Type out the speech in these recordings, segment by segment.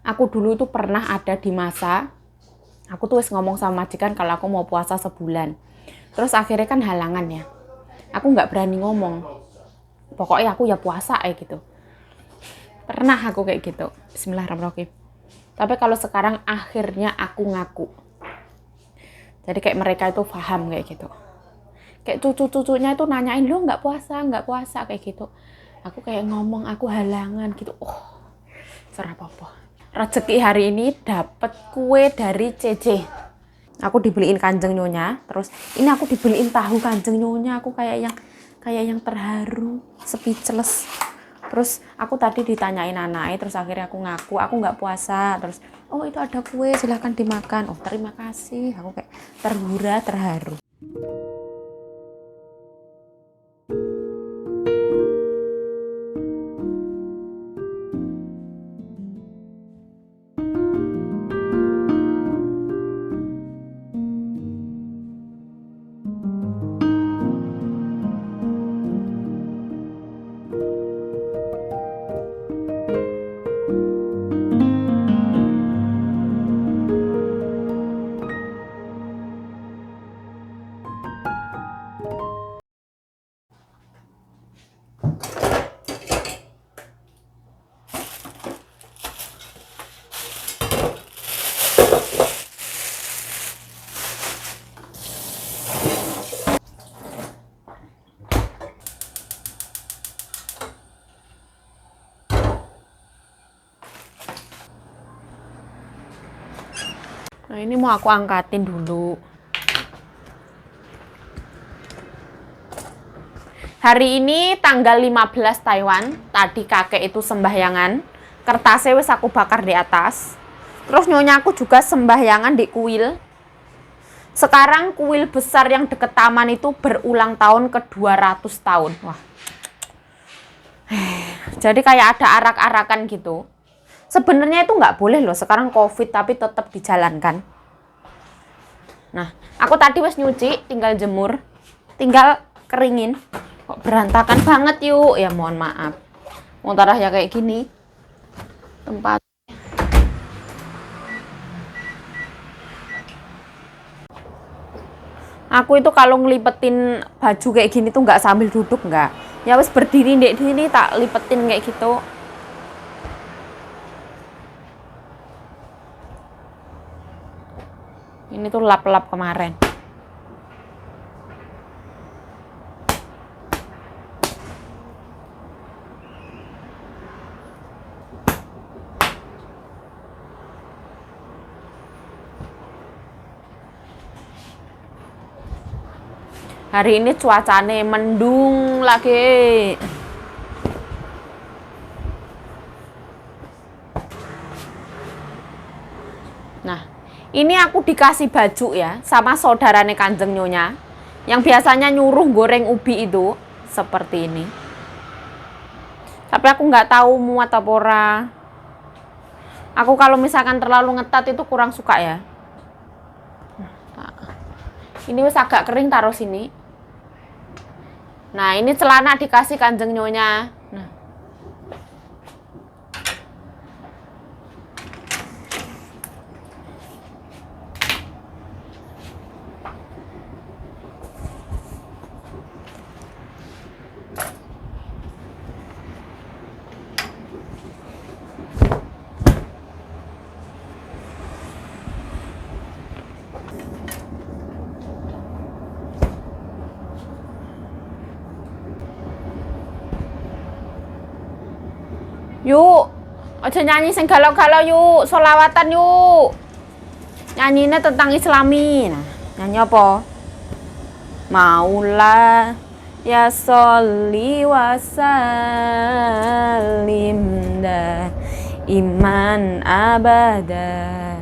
aku dulu itu pernah ada di masa aku tuh wis ngomong sama majikan kalau aku mau puasa sebulan. Terus akhirnya kan halangan ya. Aku nggak berani ngomong. Pokoknya aku ya puasa gitu. Pernah aku kayak gitu. Bismillahirrahmanirrahim. Tapi kalau sekarang akhirnya aku ngaku. Jadi kayak mereka itu paham kayak gitu. Kayak cucu-cucunya itu nanyain, lu nggak puasa kayak gitu. Aku kayak ngomong aku halangan gitu. Oh, serah apa-apa. Rezeki hari ini dapat kue dari CC. Aku dibeliin Kanjeng Nyonya, terus ini aku dibeliin tahu Kanjeng Nyonya. Aku kayak yang terharu, speechless. Terus aku tadi ditanyain anaknya, terus akhirnya aku ngaku aku nggak puasa. Terus oh itu ada kue, silahkan dimakan. Oh terima kasih. Aku kayak terhura, terharu. Nah ini mau aku angkatin dulu. Hari ini tanggal 15 Taiwan. Tadi kakek itu sembahyangan. Kertasnya wis aku bakar di atas. Terus nyonya aku juga sembahyangan di kuil. Sekarang kuil besar yang deket taman itu berulang tahun ke 200 tahun. Wah. Jadi kayak ada arak-arakan gitu. Sebenarnya itu nggak boleh loh, sekarang COVID tapi tetap dijalankan. Nah, aku tadi wes nyuci, tinggal jemur, tinggal keringin. Kok berantakan banget yuk, ya mohon maaf. Mau tarah ya kayak gini. Tempat. Aku itu kalau ngelipetin baju kayak gini tuh nggak sambil duduk nggak. Ya wes berdiri di sini tak lipetin kayak gitu. Ini tuh lap-lap kemarin. Hari ini cuacanya mendung lagi. Nah, ini aku dikasih baju ya sama saudarane Kanjeng Nyonya yang biasanya nyuruh goreng ubi itu seperti ini. Tapi aku nggak tahu muat apa ora. Aku kalau misalkan terlalu ngetat itu kurang suka ya. Ini wis agak kering, taruh sini. Nah, ini celana dikasih Kanjeng Nyonya. Nah. Yuk, aja nyanyi sing galau-galau yuk, sholawatan yuk. Nyanyinya tentang Islami. Nah, nyanyi apa? Maula ya sholli wa sallim da iman abada.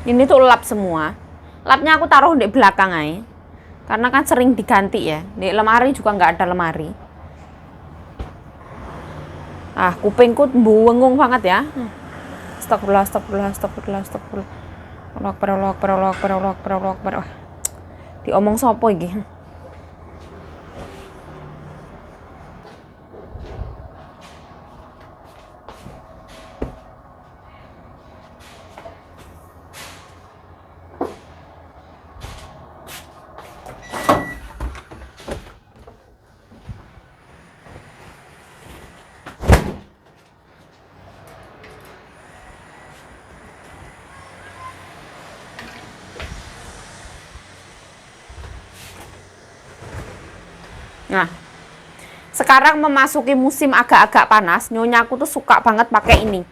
Ini tuh lap semua. Lapnya aku taruh di belakang aja. Karena kan sering diganti ya. Di lemari juga nggak ada lemari. Ah, kupingku buwengung banget ya. Astagfirullah, astagfirullah, astagfirullah, astagfirullah. Allah, perolok. Diomong sopo iki? Nah, sekarang memasuki musim agak-agak panas, nyonyaku tuh suka banget pakai ini.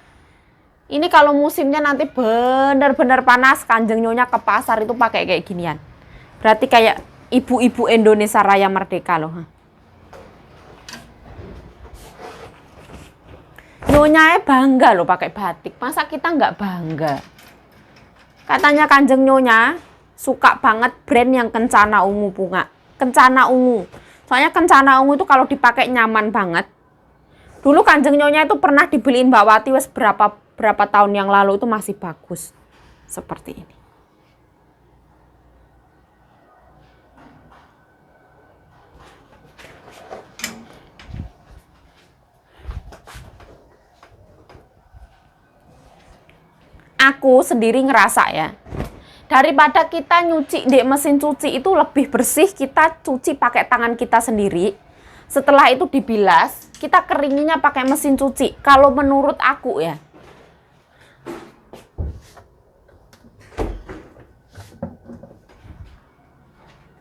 Ini kalau musimnya nanti benar-benar panas, Kanjeng Nyonya ke pasar itu pakai kayak ginian. Berarti kayak ibu-ibu Indonesia Raya Merdeka loh. Nyonyanya bangga loh pakai batik. Masa kita nggak bangga? Katanya Kanjeng Nyonya suka banget brand yang Kencana Ungu bunga. Kencana Ungu. Soalnya Kencana Ungu itu kalau dipakai nyaman banget. Dulu Kanjeng Nyonya itu pernah dibeliin Mbak Wati wes berapa tahun yang lalu itu masih bagus. Seperti ini. Aku sendiri ngerasa ya, daripada kita nyuci di mesin cuci itu lebih bersih kita cuci pakai tangan kita sendiri. Setelah itu dibilas, kita keringinnya pakai mesin cuci. Kalau menurut aku ya.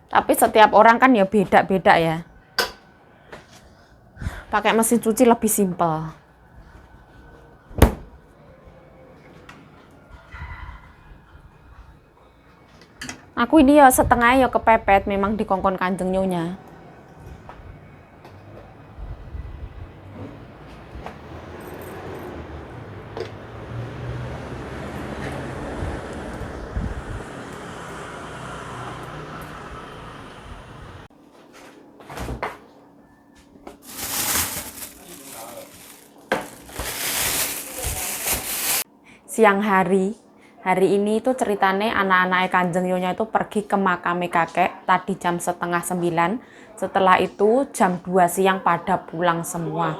Tapi setiap orang kan ya beda-beda ya. Pakai mesin cuci lebih simpel. Aku ini ya setengah ya kepepet memang dikongkon Kanjeng Nyonya. Siang hari ini itu ceritanya anak-anak Kanjeng Nyonya itu pergi ke makam kakek tadi jam 8:30. Setelah itu jam 2 siang pada pulang semua.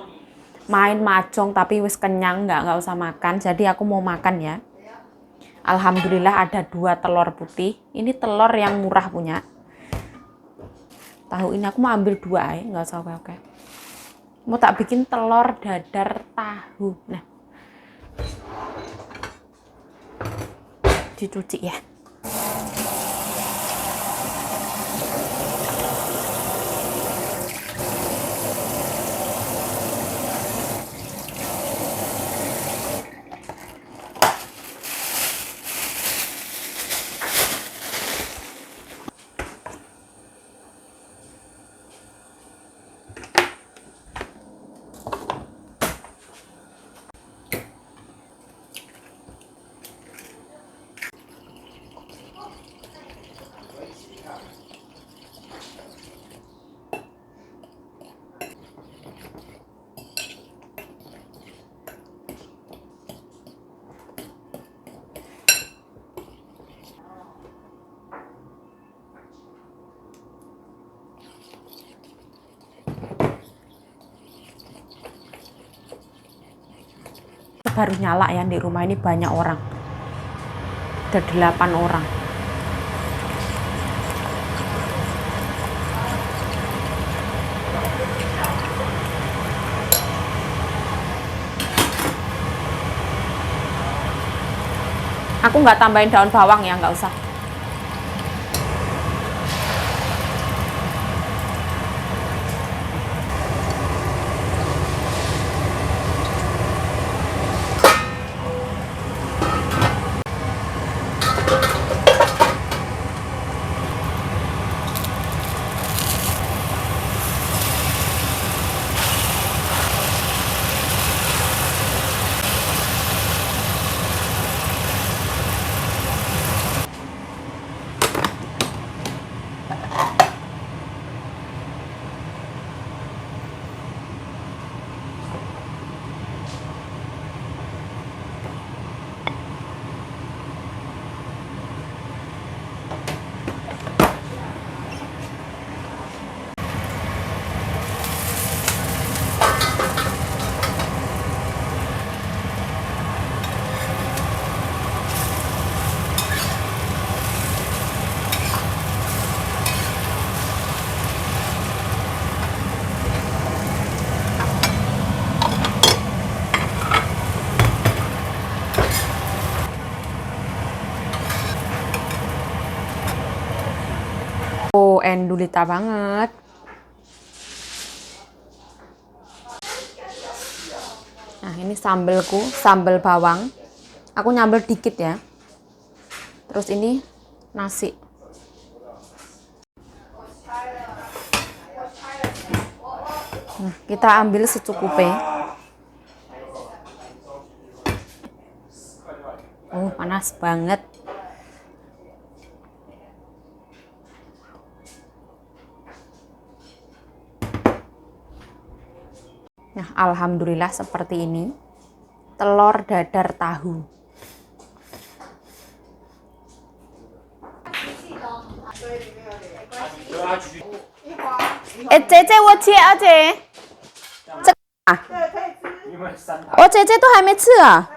Main mahjong tapi wis kenyang, nggak usah makan. Jadi aku mau makan ya. Alhamdulillah ada 2 telur putih. Ini telur yang murah punya. Tahu ini aku mau ambil 2 ya, nggak usah oke-oke. Mau tak bikin telur dadar tahu. Nah, dicuci ya. Baru nyala ya, di rumah ini banyak orang, ada 8 orang. Aku nggak tambahin daun bawang ya, nggak usah. endulita banget. Nah, ini sambelku, sambel bawang. Aku nyambel dikit ya. Terus ini nasi. Nah, kita ambil secukupnya. Oh, panas banget. Nah, alhamdulillah seperti ini. Telur dadar tahu. Cece, 我切啊姐。这啊？我姐姐都还没吃啊。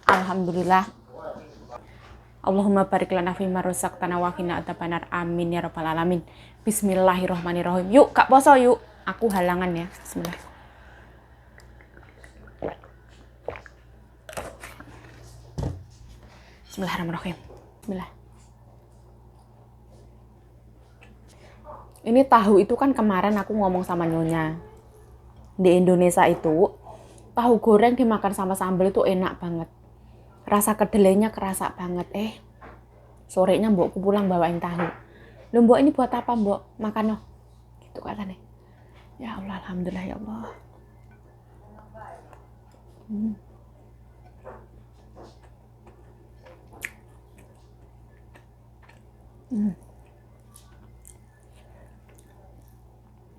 Alhamdulillah. Allahumma barik lana fima razaqtana wa qina adzabannar. Amin ya rabbal alamin. Bismillahirrahmanirrahim. Yuk, Kak poso yuk. Aku halangan ya. Bismillah. Bismillahirrahmanirrahim. Bismillah. Ini tahu itu kan kemarin aku ngomong sama Nyonya. Di Indonesia itu tahu goreng dimakan sama sambal itu enak banget. Rasa kedelainya kerasa banget. Sorenya mbokku pulang bawain tahu. Loh mbok ini buat apa mbok? Makan loh. Gitu katanya. Ya Allah, alhamdulillah ya Allah.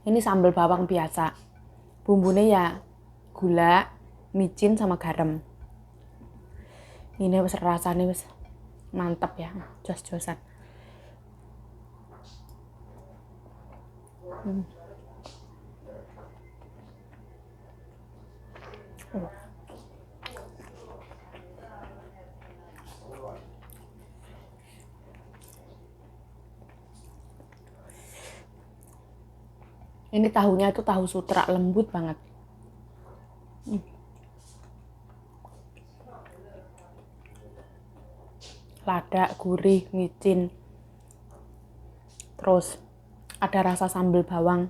Ini sambal bawang biasa. Bumbunya ya gula, micin sama garam. Ini wis rasanya wis mantep ya, jos-josan. Ini tahunya itu tahu sutra, lembut banget. Lada, gurih, micin. Terus ada rasa sambal bawang.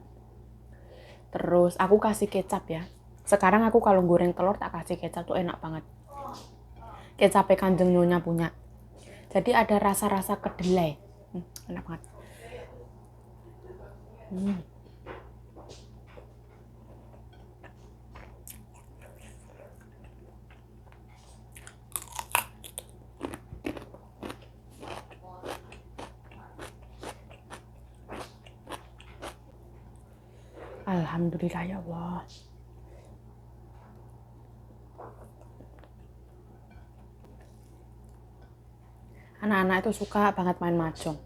Terus aku kasih kecap ya. Sekarang aku kalau goreng telur tak kasih kecap tuh enak banget. Kecapnya Kanjeng Nyonya punya. Jadi ada rasa-rasa kedelai. Enak banget. Alhamdulillah ya Allah. Anak-anak itu suka banget main mahjong.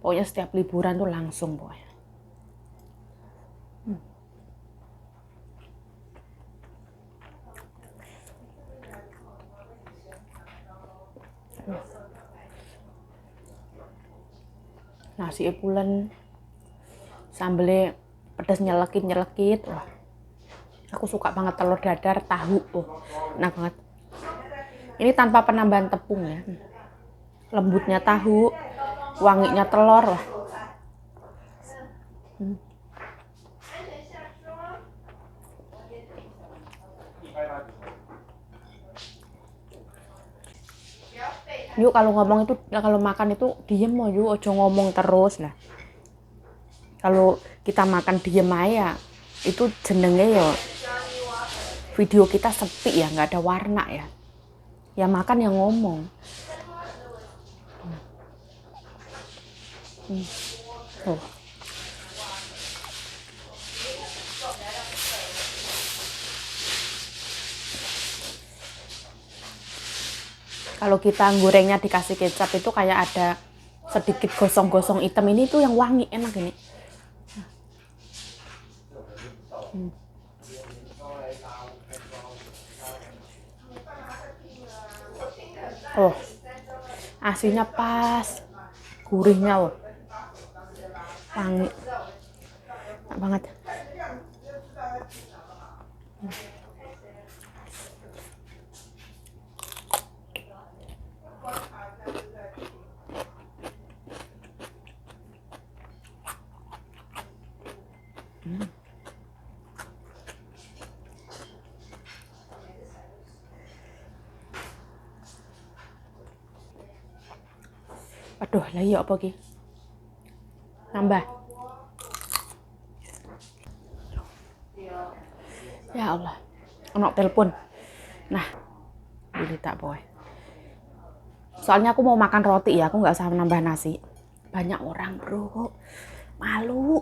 Pokoknya setiap liburan tuh langsung pokoknya. Nasi pulen, sambelnya pedas nyelekit. Wah, aku suka banget telur dadar tahu. Enak banget. Ini tanpa penambahan tepung ya. Lembutnya tahu, wanginya telur. Wah. Yuk kalau ngomong itu, kalau makan itu diem mau yuk, ojo ngomong terus lah. Kalau kita makan diem aja, itu jenenge ya video kita sepi ya, nggak ada warna ya. Ya makan yang ngomong. Kalau kita gorengnya dikasih kecap itu kayak ada sedikit gosong-gosong hitam. Ini tuh yang wangi, enak ini. Oh, asinnya pas, gurihnya wangi, enak banget. Aduh, lah iya apa ki? Nambah. Ya Allah. Ono telepon. Nah, ini tak boy. Soalnya aku mau makan roti ya, aku nggak usah nambah nasi. Banyak orang bro, malu.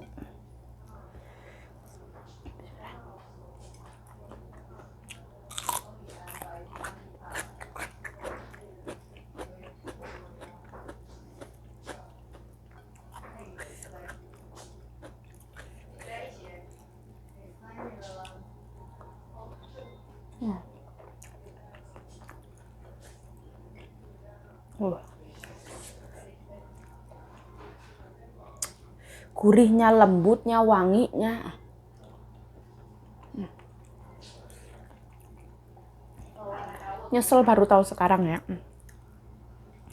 Gurihnya, lembutnya, wanginya. Nyesel baru tahu sekarang ya.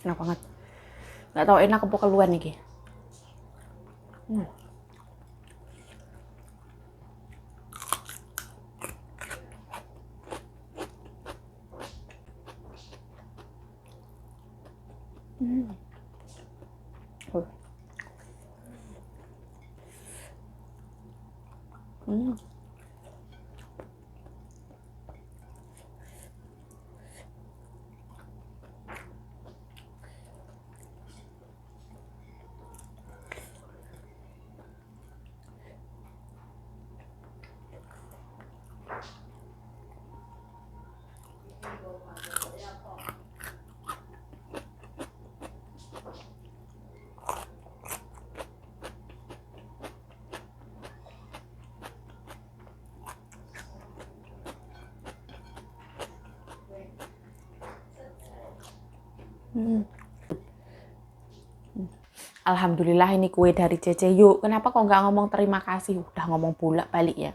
Enak banget. Nggak tahu enak apa keluar nih. Alhamdulillah ini kue dari Cece. Yuk, kenapa kok nggak ngomong terima kasih? Udah ngomong bolak balik ya.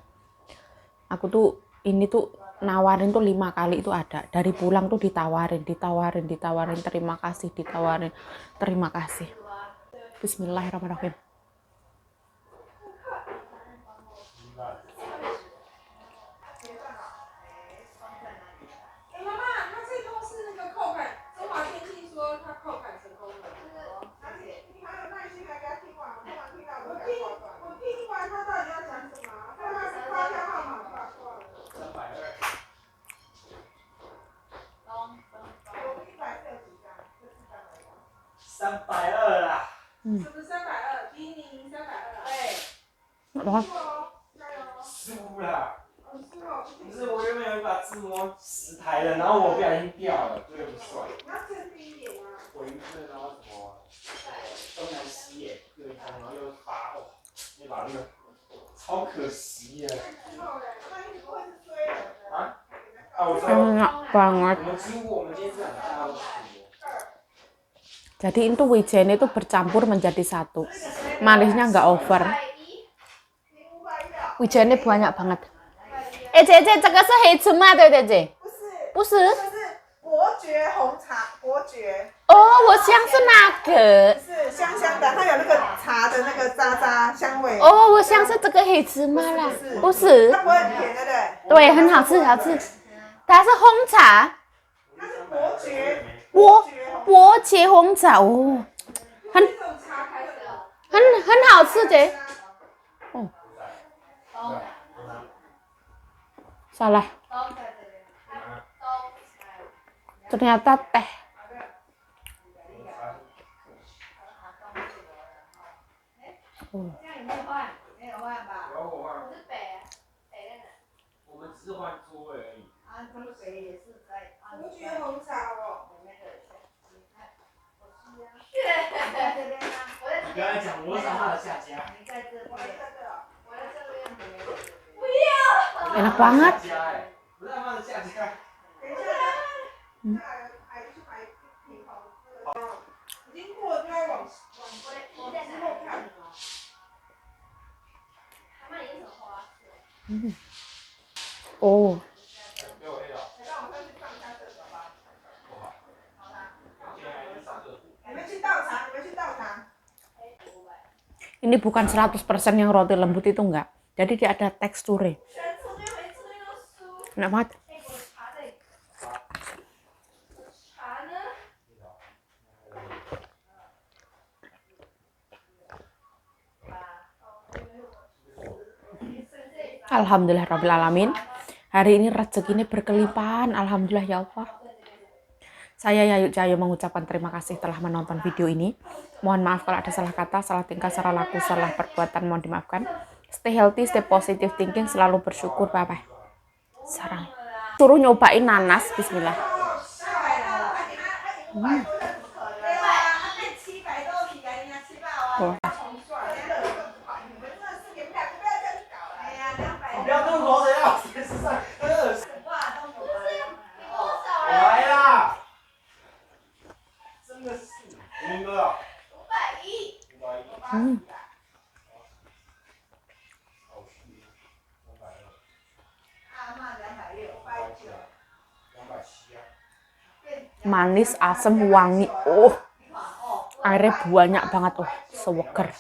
Aku tuh ini tuh nawarin tuh 5 kali itu ada. Dari pulang tuh ditawarin, terima kasih, ditawarin, terima kasih. Bismillahirrahmanirrahim. Enak banget. Jadi itu wijen itu bercampur menjadi satu. Manisnya nggak over. Wijennya banyak banget. 姐，这个是黑芝麻对不对姐？不是，伯爵红茶，伯爵。哦，我像是那个。是香香的，它有那个茶的那个渣渣香味。哦，我像是这个黑芝麻啦，不是。它不会很甜，对不对？对，很好吃，好吃。它是红茶。它是伯爵。伯爵红茶哦，很好吃姐。哦。Salah. Ternyata teh. Enak banget. Oh. Ini bukan 100% yang roti lembut itu enggak. Jadi dia ada teksturnya. Enak banget. Alhamdulillahirrahmanirrahim. Hari ini rezekinya berkelimpahan. Alhamdulillah ya Allah. Saya Yayu Cahyo mengucapkan terima kasih telah menonton video ini. Mohon maaf kalau ada salah kata, salah tingkah, salah laku, salah perbuatan. Mohon dimaafkan. Stay healthy, stay positive thinking, selalu bersyukur. Bye-bye. Sarang. Suruh nyobain nanas. Bismillah. Oh. 不要动口，谁要来啦！真的是，明哥啊，510。Manis, asam, wangi. Oh, airnya banyak banget. Oh, seger.